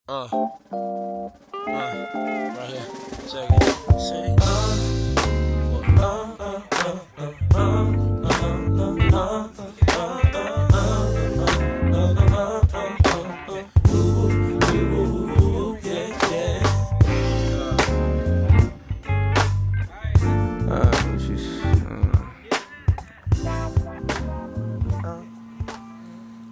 Uh, right here. Check it. Say,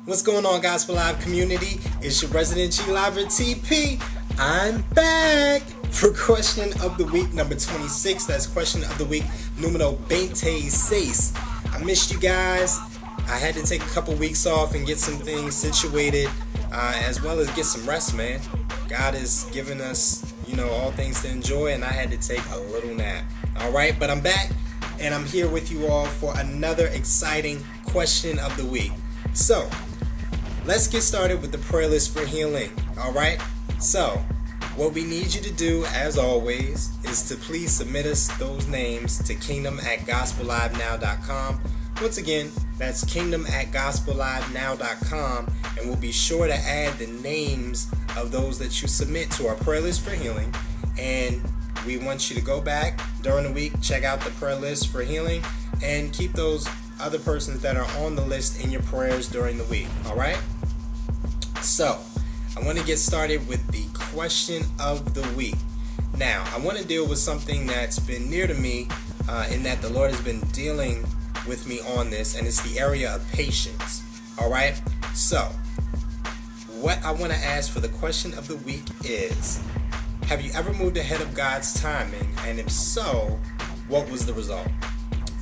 What's going on, Gospel Live community? It's your resident G-Liver TP. I'm back for question of the week number 26. That's question of the week numero 26. I missed you guys. I had to take a couple weeks off and get some things situated, as well as get some rest, man. God has given us, all things to enjoy, and I had to take a little nap. All right, but I'm back, and I'm here with you all for another exciting question of the week. So, let's get started with the prayer list for healing, all right? So, what we need you to do, as always, is to please submit us those names to kingdom@gospellivenow.com. Once again, that's kingdom@gospellivenow.com, and we'll be sure to add the names of those that you submit to our prayer list for healing. And we want you to go back during the week, check out the prayer list for healing, and keep those other persons that are on the list in your prayers during the week, all right? So, I want to get started with the question of the week. Now, I want to deal with something that's been near to me, in that the Lord has been dealing with me on this, and it's the area of patience, all right? So, what I want to ask for the question of the week is, have you ever moved ahead of God's timing? And if so, what was the result?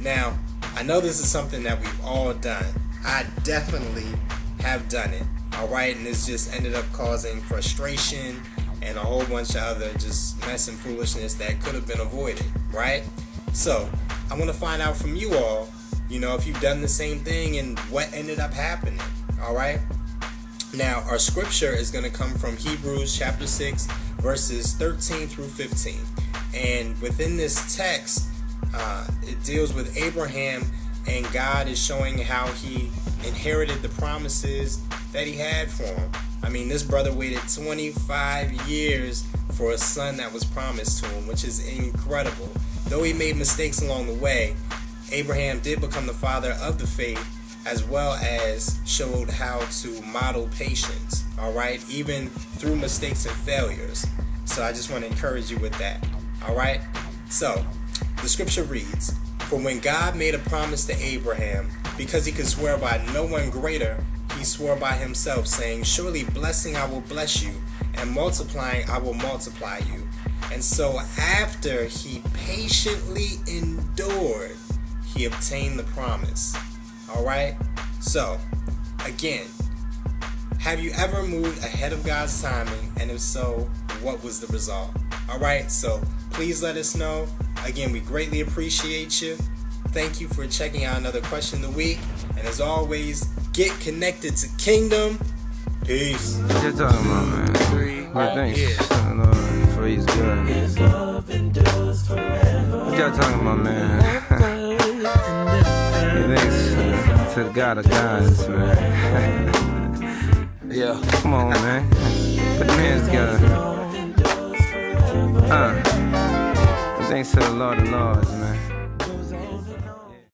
Now, I know this is something that we've all done. I definitely have done it, all right? And it's just ended up causing frustration and a whole bunch of other just mess and foolishness that could have been avoided, right? So, I want to find out from you all, if you've done the same thing and what ended up happening, all right? Now, our scripture is going to come from Hebrews chapter 6, verses 13 through 15. And within this text, it deals with Abraham, and God is showing how he inherited the promises that he had for him. I mean, this brother waited 25 years for a son that was promised to him, which is incredible. Though he made mistakes along the way, Abraham did become the father of the faith, as well as showed how to model patience, all right, even through mistakes and failures. So I just want to encourage you with that, all right? So, the scripture reads, "For when God made a promise to Abraham, because he could swear by no one greater, he swore by himself, saying, Surely blessing I will bless you, and multiplying I will multiply you. And so after he patiently endured, he obtained the promise." All right? So, again, have you ever moved ahead of God's timing? And if so, what was the result? All right? So, please let us know. Again, we greatly appreciate you. Thank you for checking out another question of the week. And as always, get connected to Kingdom. Peace. What you talking about, man? Well, thanks. For he's good. What y'all talking about, man? Thanks to the God of gods, man. Yeah. Come on, man. Put the hands together. Thanks to the Lord of Lords, man.